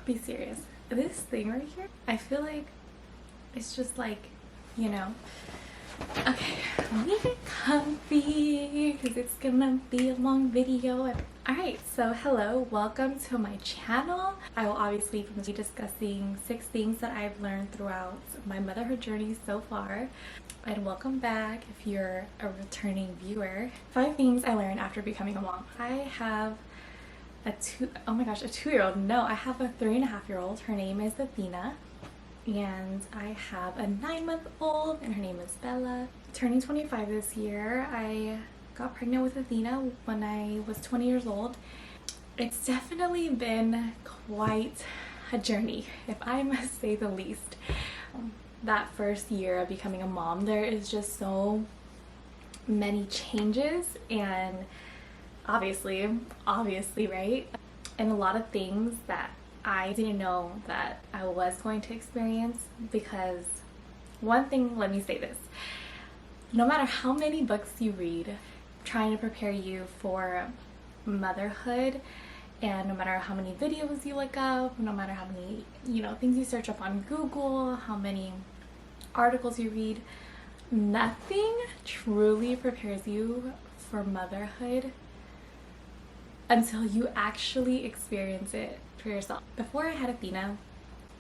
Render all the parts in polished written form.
be serious. This thing right here, I feel like it's just like, you know. Okay, let me get comfy because it's gonna be a long video. Alright, so hello, welcome to my channel. I will obviously be discussing 6 things that I've learned throughout my motherhood journey so far. And welcome back if you're a returning viewer. 5 things I learned after becoming a mom. I have a 2-year-old. No, I have a 3.5-year-old. Her name is Athena. And I have a 9-month-old and her name is Bella. Turning 25 this year. I got pregnant with Athena when I was 20 years old. It's definitely been quite a journey, if I must say the least. That first year of becoming a mom, there is just so many changes and obviously, right? And a lot of things that I didn't know that I was going to experience, because one thing, let me say this, no matter how many books you read trying to prepare you for motherhood, and no matter how many videos you look up, no matter how many, things you search up on Google, how many articles you read, nothing truly prepares you for motherhood until you actually experience it for yourself. Before I had Athena,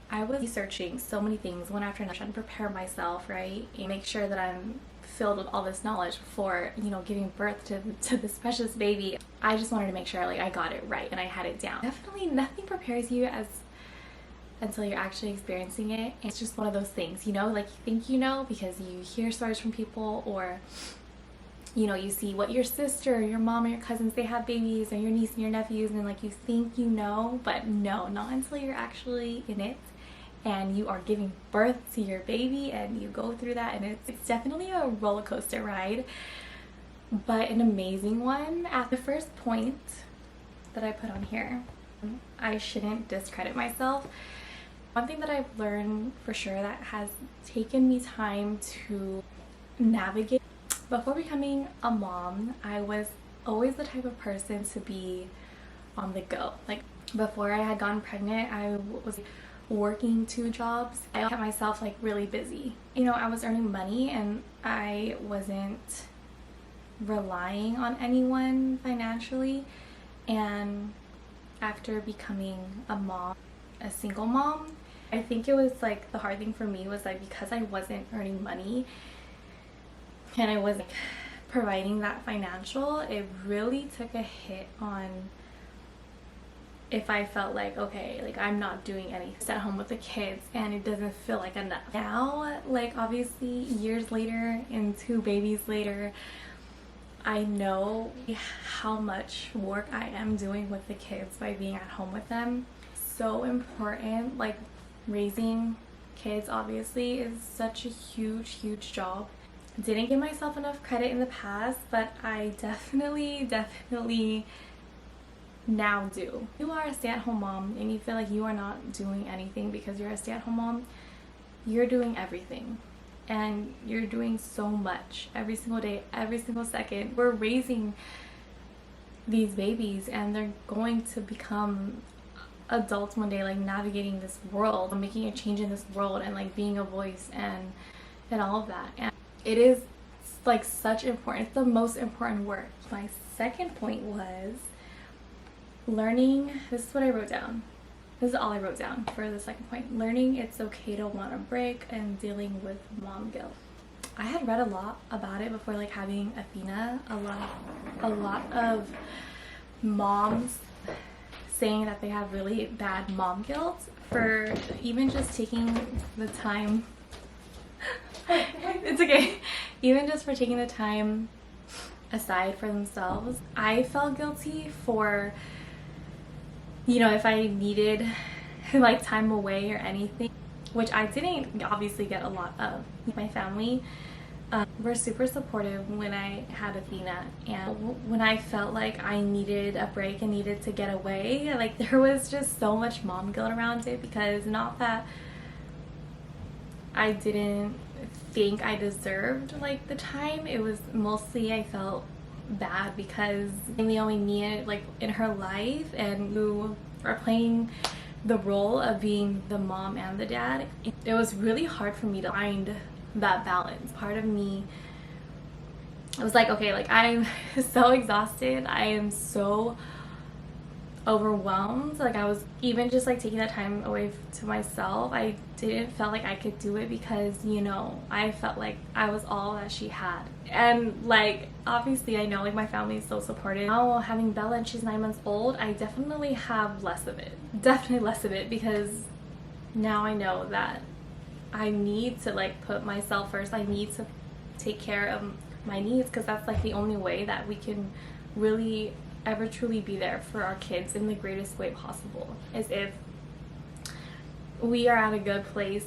I was researching so many things one after another, trying to prepare myself, right? And make sure that I'm filled with all this knowledge before, giving birth to this precious baby. I just wanted to make sure I got it right and I had it down. Definitely nothing prepares you until you're actually experiencing it. And it's just one of those things, you think because you hear stories from people, or you see what your sister, your mom, or your cousins, they have babies, or your niece and your nephews, and you think but no, not until you're actually in it and you are giving birth to your baby and you go through that. And it's definitely a roller coaster ride, but an amazing one. At the first point that I put on here, I shouldn't discredit myself. One thing that I've learned for sure that has taken me time to navigate. Before becoming a mom, I was always the type of person to be on the go. Before I had gotten pregnant, I was working 2 jobs. I kept myself really busy. I was earning money and I wasn't relying on anyone financially. And after becoming a mom, a single mom, I think it was the hard thing for me was because I wasn't earning money and I wasn't providing that financial, it really took a hit on if I felt okay, I'm not doing anything at home with the kids and it doesn't feel like enough. Now, obviously years later and 2 babies later, I know how much work I am doing with the kids by being at home with them. So important. Raising kids obviously is such a huge job. Didn't give myself enough credit in the past, but I definitely now do. If you are a stay-at-home mom and you feel like you are not doing anything because you're a stay-at-home mom, you're doing everything. And you're doing so much every single day, every single second. We're raising these babies and they're going to become adults one day, navigating this world, making a change in this world, and being a voice and all of that. And it is such important. It's the most important work. My second point was learning. This is what I wrote down. This is all I wrote down for the second point. Learning it's okay to want a break and dealing with mom guilt. I had read a lot about it before having Athena. A lot of moms saying that they have really bad mom guilt for even just taking the time. It's okay. Even just for taking the time aside for themselves. I felt guilty for, if I needed time away or anything, which I didn't obviously get a lot of. My family were super supportive when I had Athena, and when I felt I needed a break and needed to get away, there was just so much mom guilt around it, because not that I didn't think I deserved the time, it was mostly I felt bad because the only me in her life, and who are playing the role of being the mom and the dad, it was really hard for me to find that balance. Part of me, I was like, okay, like I'm so exhausted, I am so overwhelmed. Like I was even just like taking that time away to myself, I didn't feel like I could do it because, you know, I felt like I was all that she had. And like obviously I know like my family is so supportive. Now having Bella and she's 9 months old, I definitely have less of it, definitely less of it, because now I know that I need to like put myself first. I need to take care of my needs, because that's like the only way that we can really ever truly be there for our kids in the greatest way possible, is if we are at a good place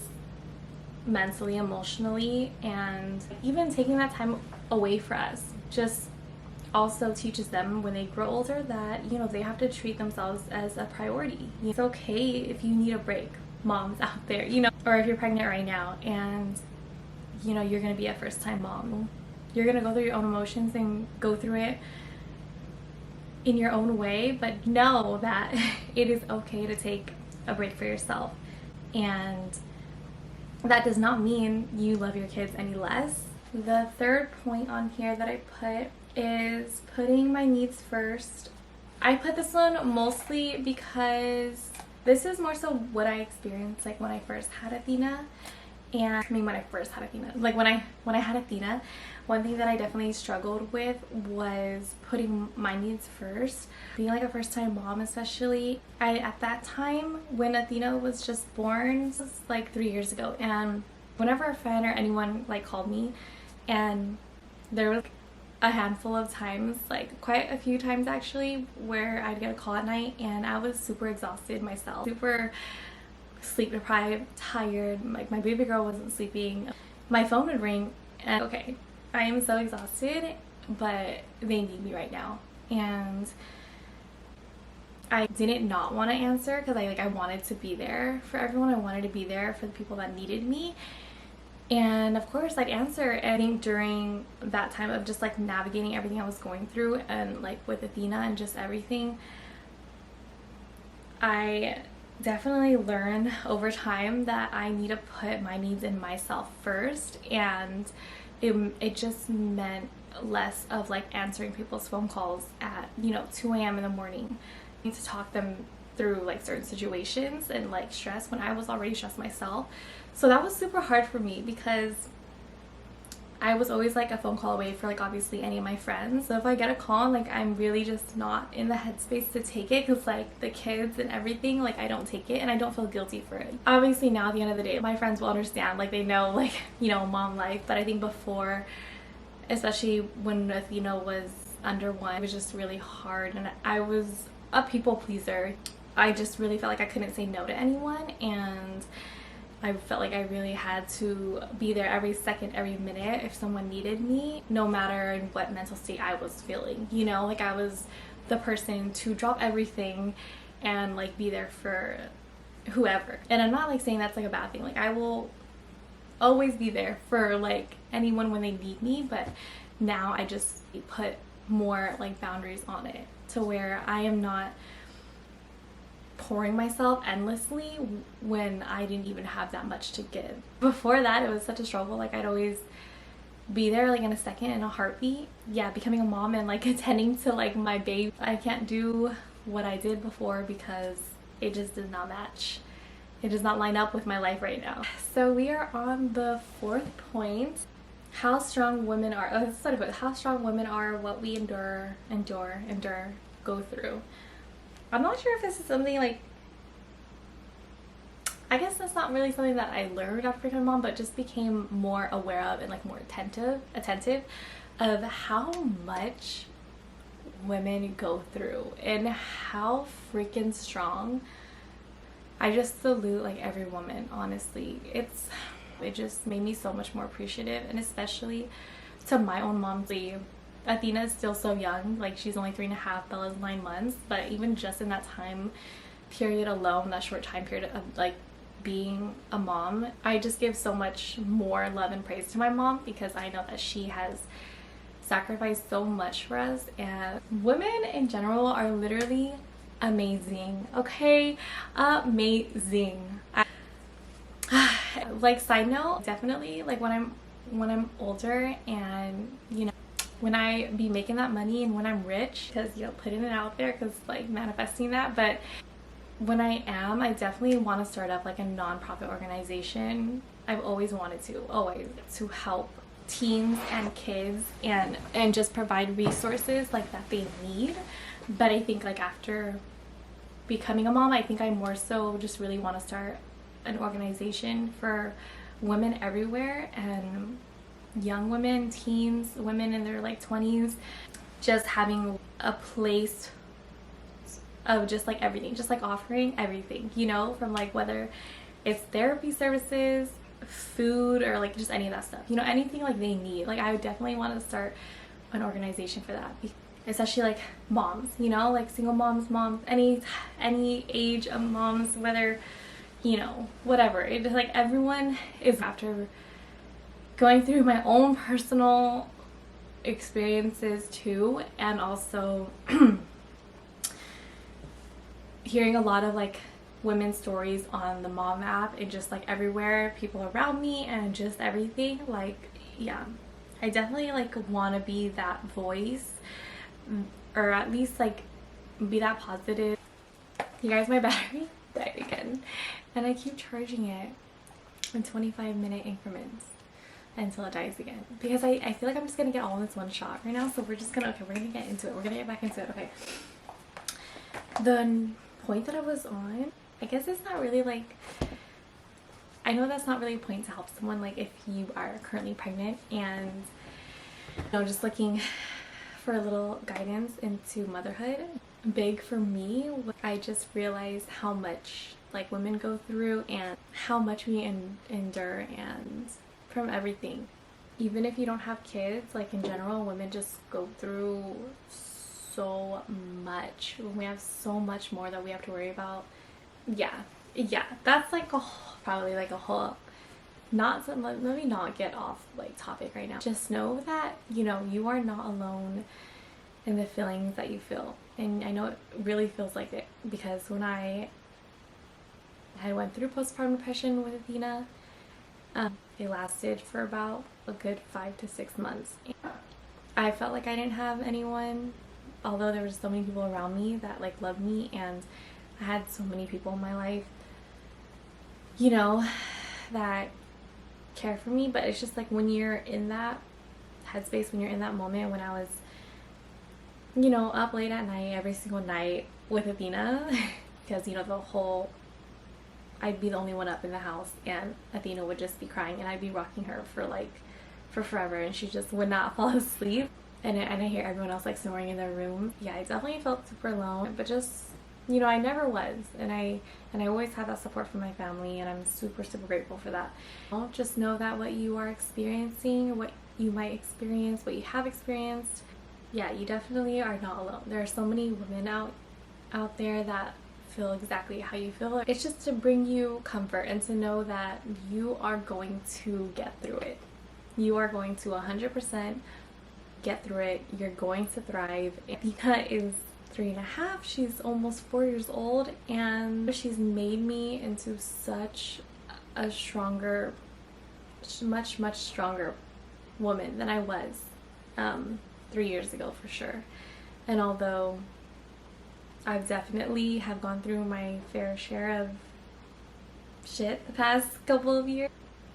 mentally, emotionally, and even taking that time away for us just also teaches them when they grow older that, you know, they have to treat themselves as a priority. It's okay if you need a break, moms out there, you know, or if you're pregnant right now and, you know, you're gonna be a first-time mom, you're gonna go through your own emotions and go through it in your own way, but know that it is okay to take a break for yourself. And that does not mean you love your kids any less. The third point on here that I put is putting my needs first. I put this one mostly because this is more so what I experienced like when I first had Athena. And I mean when I first had Athena, like when I had Athena, one thing that I definitely struggled with was putting my needs first. Being like a first-time mom, especially, at that time when Athena was just born, this was like 3 years ago, and whenever a friend or anyone like called me, and there was a handful of times, like quite a few times actually, where I'd get a call at night and I was super exhausted myself, super sleep deprived, tired, like my baby girl wasn't sleeping. My phone would ring and okay, I am so exhausted, but they need me right now. And I didn't not want to answer because I wanted to be there for everyone. I wanted to be there for the people that needed me. And of course I'd answer. I think during that time of just like navigating everything I was going through and like with Athena and just everything, I definitely learned over time that I need to put my needs and myself first. And it just meant less of like answering people's phone calls at, you know, 2 a.m. in the morning. I need to talk them through like certain situations and like stress when I was already stressed myself. So that was super hard for me because I was always like a phone call away for like obviously any of my friends. So if I get a call and like I'm really just not in the headspace to take it because like the kids and everything, like I don't take it and I don't feel guilty for it. Obviously now at the end of the day my friends will understand, like they know like, you know, mom life. But I think before, especially when Athena was under 1, it was just really hard and I was a people pleaser. I just really felt like I couldn't say no to anyone, and I felt like I really had to be there every second, every minute if someone needed me, no matter in what mental state I was feeling. You know, like I was the person to drop everything and like be there for whoever. And I'm not like saying that's like a bad thing. Like I will always be there for like anyone when they need me, but now I just put more like boundaries on it to where I am not pouring myself endlessly when I didn't even have that much to give. Before that, it was such a struggle. Like I'd always be there like in a second, in a heartbeat. Yeah, becoming a mom and like attending to like my baby, I can't do what I did before because it just does not match. It does not line up with my life right now. So we are on the 4th point. How strong women are. Oh, this is what I put. How strong women are, what we endure, go through. I'm not sure if this is something like, I guess that's not really something that I learned after becoming a mom, but just became more aware of and like more attentive of how much women go through and how freaking strong. I just salute like every woman, honestly. It just made me so much more appreciative, and especially to my own mom. Athena is still so young, like she's only 3.5, Bella's 9 months, but even just in that time period alone, that short time period of like being a mom, I just give so much more love and praise to my mom because I know that she has sacrificed so much for us. And women in general are literally amazing. Okay, amazing. Like, side note, definitely like when I'm older and, you know, when I be making that money and when I'm rich, because, you know, putting it out there, because like manifesting that. But when I am, I definitely want to start up like a non-profit organization. I've always wanted to, always, to help teens and kids and just provide resources like that they need. But I think like after becoming a mom, I think I more so just really want to start an organization for women everywhere, and young women, teens, women in their like 20s, just having a place of just like everything, just like offering everything, you know, from like whether it's therapy services, food, or like just any of that stuff, you know, anything like they need. Like I would definitely want to start an organization for that, especially like moms, you know, like single moms, any age of moms, whether, you know, whatever. It just like everyone is, after going through my own personal experiences too, and also hearing a lot of like women's stories on the Mom app and just like everywhere, people around me and just everything, like, yeah, I definitely like want to be that voice, or at least like be that positive. You guys, my battery died again and I keep charging it in 25-minute increments until it dies again, because I feel like I'm just gonna get all in this one shot right now. So we're just gonna, okay, we're gonna get into it, we're gonna get back into it. Okay, the point that I was on, I guess it's not really like, I know that's not really a point to help someone like if you are currently pregnant and, you know, just looking for a little guidance into motherhood. Big for me, I just realized how much like women go through and how much we endure, and from everything. Even if you don't have kids, like in general, women just go through so much. We have so much more that we have to worry about. Yeah, that's like probably like a whole, not so, let me not get off like topic right now. Just know that, you know, you are not alone in the feelings that you feel, and I know it really feels like it, because when I went through postpartum depression with Athena, it lasted for about a good 5 to 6 months. I felt like I didn't have anyone, although there were so many people around me that like loved me, and I had so many people in my life, you know, that care for me. But it's just like when you're in that headspace, when you're in that moment, when I was, you know, up late at night every single night with Athena, because, you know, I'd be the only one up in the house, and Athena would just be crying, and I'd be rocking her for forever, and she just would not fall asleep. And I hear everyone else like snoring in their room. Yeah, I definitely felt super alone, but just, you know, I never was, and I always had that support from my family, and I'm super grateful for that. Just know that what you are experiencing, what you might experience, what you have experienced, yeah, you definitely are not alone. There are so many women out there that feel exactly how you feel. It's just to bring you comfort and to know that you are going to get through it. You are going to 100% get through it. You're going to thrive. Athena is 3.5. She's almost 4 years old, and she's made me into such a stronger, much stronger woman than I was 3 years ago, for sure. And although I've definitely have gone through my fair share of shit the past couple of years,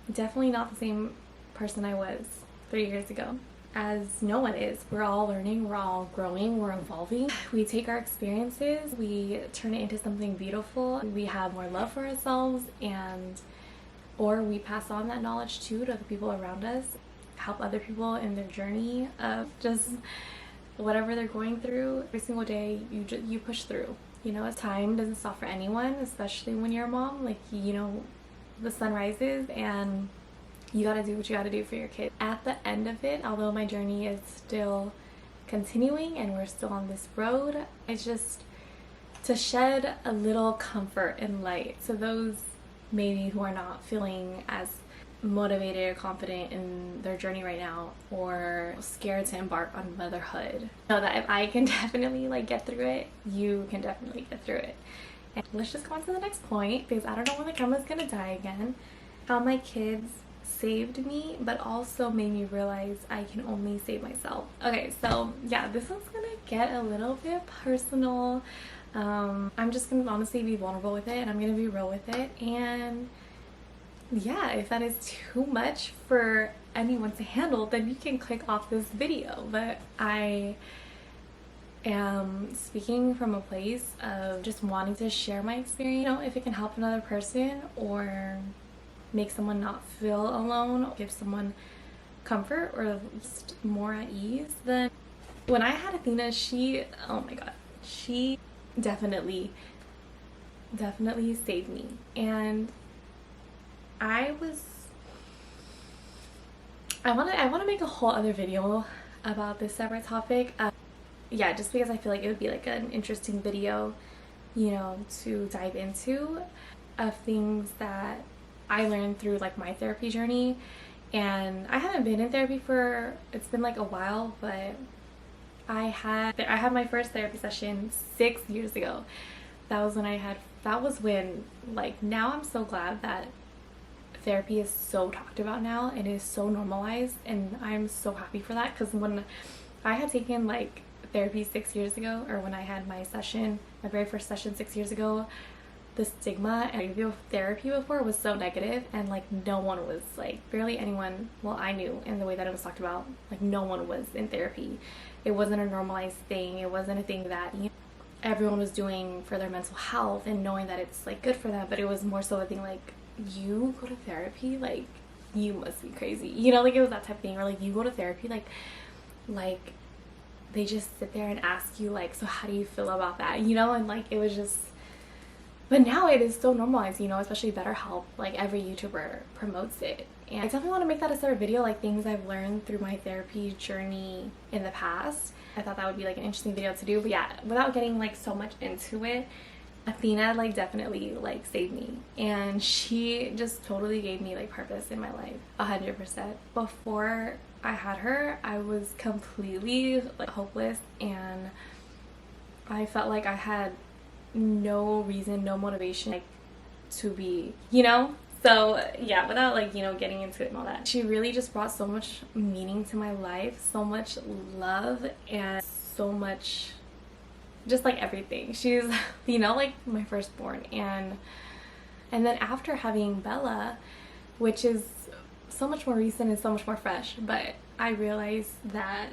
definitely not the same person I was 3 years ago. As no one is. We're all learning, we're all growing, we're evolving. We take our experiences, we turn it into something beautiful. We have more love for ourselves, or we pass on that knowledge too to the people around us, help other people in their journey of just whatever they're going through. Every single day you push through. You know, time doesn't stop for anyone, especially when you're a mom. Like, you know, the sun rises and you gotta do what you gotta do for your kid. At the end of it, although my journey is still continuing and we're still on this road, it's just to shed a little comfort and light to those maybe who are not feeling as motivated or confident in their journey right now, or scared to embark on motherhood, know that if I can definitely like get through it, you can definitely get through it. And let's just go on to the next point, because I don't know when the camera's gonna die again. How my kids saved me, but also made me realize I can only save myself. Okay, so yeah, this one's gonna get a little bit personal. I'm just gonna honestly be vulnerable with it, and I'm gonna be real with it. And yeah, if that is too much for anyone to handle, then you can click off this video. But I am speaking from a place of just wanting to share my experience. You know, if it can help another person or make someone not feel alone, give someone comfort or just more at ease. Then when I had Athena, she, oh my god, she definitely saved me. And I want to make a whole other video about this separate topic. Yeah, just because I feel like it would be like an interesting video, you know, to dive into, of things that I learned through like my therapy journey. And I haven't been in therapy for, it's been like a while, but I had my first therapy session 6 years ago. That was when like, now I'm so glad that therapy is so talked about now and is so normalized, and I'm so happy for that. Because when I had taken like therapy 6 years ago, or when I had my very first session 6 years ago, the stigma and therapy before was so negative, and like no one was, like barely anyone, well, I knew, in the way that it was talked about, like no one was in therapy. It wasn't a normalized thing. It wasn't a thing that, you know, everyone was doing for their mental health and knowing that it's like good for them. But it was more so a thing like, you go to therapy, like you must be crazy, you know, like it was that type of thing. Or like, you go to therapy, like they just sit there and ask you like, so how do you feel about that, you know? And like, it was just, but now it is so normalized, you know, especially BetterHelp, like every YouTuber promotes it. And I definitely want to make that a separate video, like things I've learned through my therapy journey in the past. I thought that would be like an interesting video to do. But yeah, without getting like so much into it, Athena like definitely like saved me, and she just totally gave me like purpose in my life, 100%. Before I had her, I was completely like hopeless, and I felt like I had no reason, no motivation like to be, you know. So yeah, without like, you know, getting into it and all that, she really just brought so much meaning to my life, so much love, and so much just like everything. She's, you know, like my firstborn. And then after having Bella, which is so much more recent and so much more fresh, but I realized that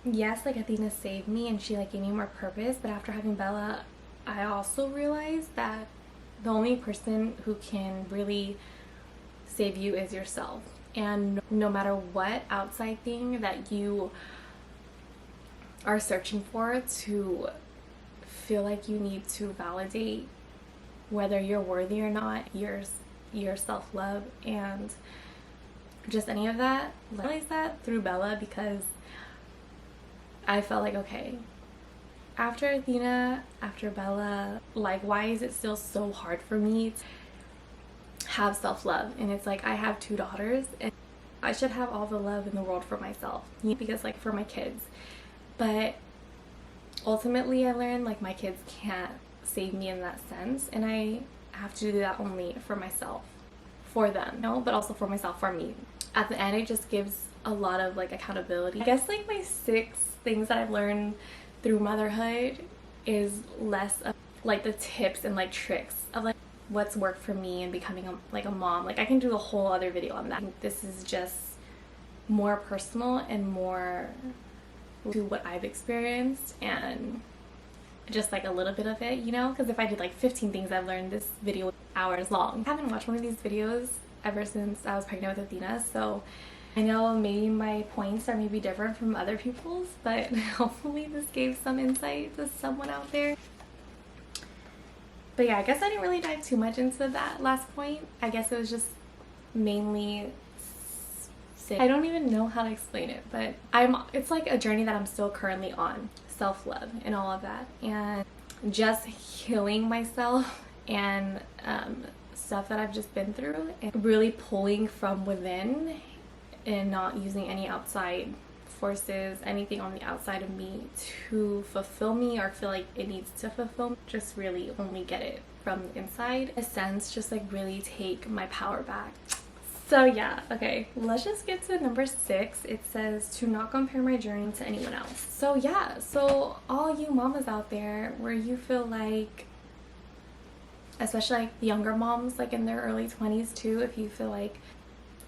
yes, like Athena saved me and she like gave me more purpose, but after having Bella, I also realized that the only person who can really save you is yourself. And no matter what outside thing that you are searching for to feel like you need to validate whether you're worthy or not, your self-love and just any of that, I realized that through Bella, because I felt like, okay, after Athena, after Bella, like why is it still so hard for me to have self-love? And it's like, I have 2 daughters and I should have all the love in the world for myself, because like for my kids. But ultimately I learned like my kids can't save me in that sense, and I have to do that only for myself, for them, you know, but also for myself, for me. At the end, it just gives a lot of like accountability. I guess like my 6 things that I've learned through motherhood is less of like the tips and like tricks of like what's worked for me and becoming a mom. Like I can do a whole other video on that. This is just more personal and more to what I've experienced, and just like a little bit of it, you know, because if I did like 15 things I've learned, this video was hours long. I haven't watched one of these videos ever since I was pregnant with Athena, so I know maybe my points are maybe different from other people's, but hopefully this gave some insight to someone out there. But yeah, I guess I didn't really dive too much into that last point. I guess it was just mainly, I don't even know how to explain it, but it's like a journey that I'm still currently on, self-love and all of that, and just healing myself and stuff that I've just been through and really pulling from within and not using any outside forces, anything on the outside of me to fulfill me or feel like it needs to fulfill me. Just really only get it from the inside. In a sense, just like really take my power back. So yeah, okay, let's just get to number 6. It says to not compare my journey to anyone else. So yeah, so all you mamas out there where you feel like, especially like the younger moms, like in their early 20s too, if you feel like,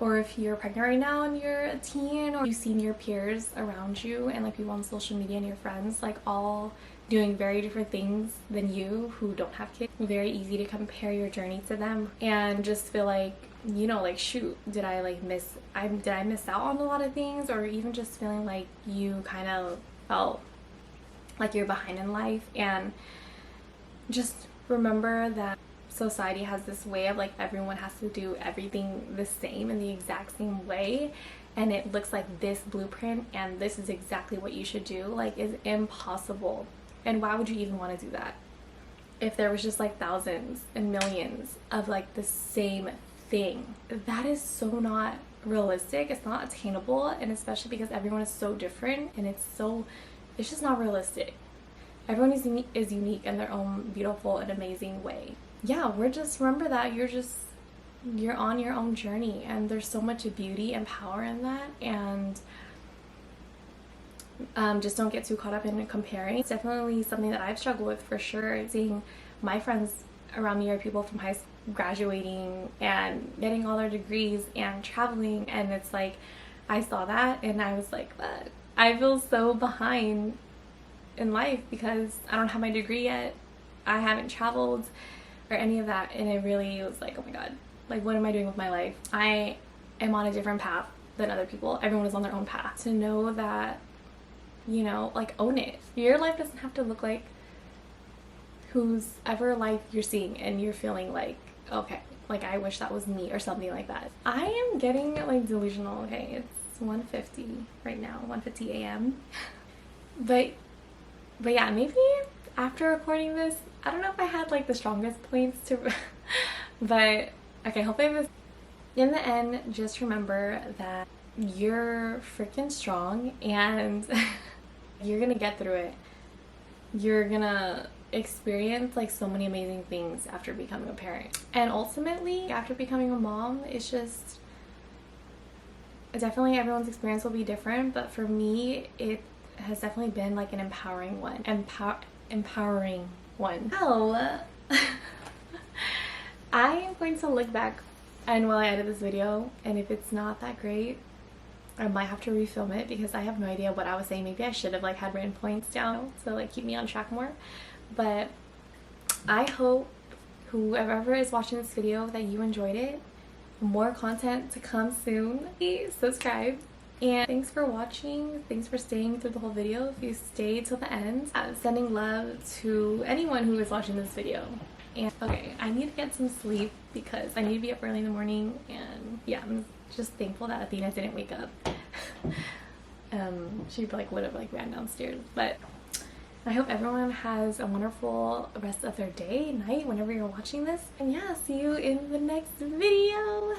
or if you're pregnant right now and you're a teen, or you've seen your peers around you and like people on social media and your friends like all doing very different things than you who don't have kids, very easy to compare your journey to them and just feel like, you know, like shoot, did I miss out on a lot of things, or even just feeling like you kind of felt like you're behind in life. And just remember that society has this way of like everyone has to do everything the same in the exact same way, and it looks like this blueprint and this is exactly what you should do. Like, it's impossible. And why would you even want to do that if there was just like thousands and millions of like the same thing? That is so not realistic. It's not attainable, and especially because everyone is so different, and it's just not realistic. Everyone is unique in their own beautiful and amazing way. Yeah, remember that you're on your own journey, and there's so much beauty and power in that. And just don't get too caught up in comparing. It's definitely something that I've struggled with for sure. Seeing my friends around me are people from high school graduating and getting all their degrees and traveling, and it's like I saw that and I was like, I feel so behind in life because I don't have my degree yet, I haven't traveled or any of that. And it really was like, oh my god, like what am I doing with my life? I am on a different path than other people. Everyone is on their own path. To know that, you know, like own it. Your life doesn't have to look like whose ever life you're seeing and you're feeling like, okay, like I wish that was me or something like that. I am getting like delusional. Okay, it's 1:50 right now, 1:50 a.m. but yeah, maybe after recording this, I don't know if I had like the strongest points to but okay, hopefully in the end, just remember that you're freaking strong and you're gonna get through it. You're gonna experience like so many amazing things after becoming a parent, and ultimately after becoming a mom, it's just definitely everyone's experience will be different, but for me it has definitely been like an empowering one. Oh, I am going to look back and while I edit this video, and if it's not that great, I might have to refilm it because I have no idea what I was saying. Maybe I should have like had written points down to like keep me on track more. But I hope whoever is watching this video that you enjoyed it. More content to come soon. Please subscribe. And thanks for watching. Thanks for staying through the whole video. If you stayed till the end, I'm sending love to anyone who is watching this video. And okay, I need to get some sleep because I need to be up early in the morning. And yeah, I'm just thankful that Athena didn't wake up. She like would have like ran downstairs. But I hope everyone has a wonderful rest of their day, night, whenever you're watching this. And yeah, see you in the next video.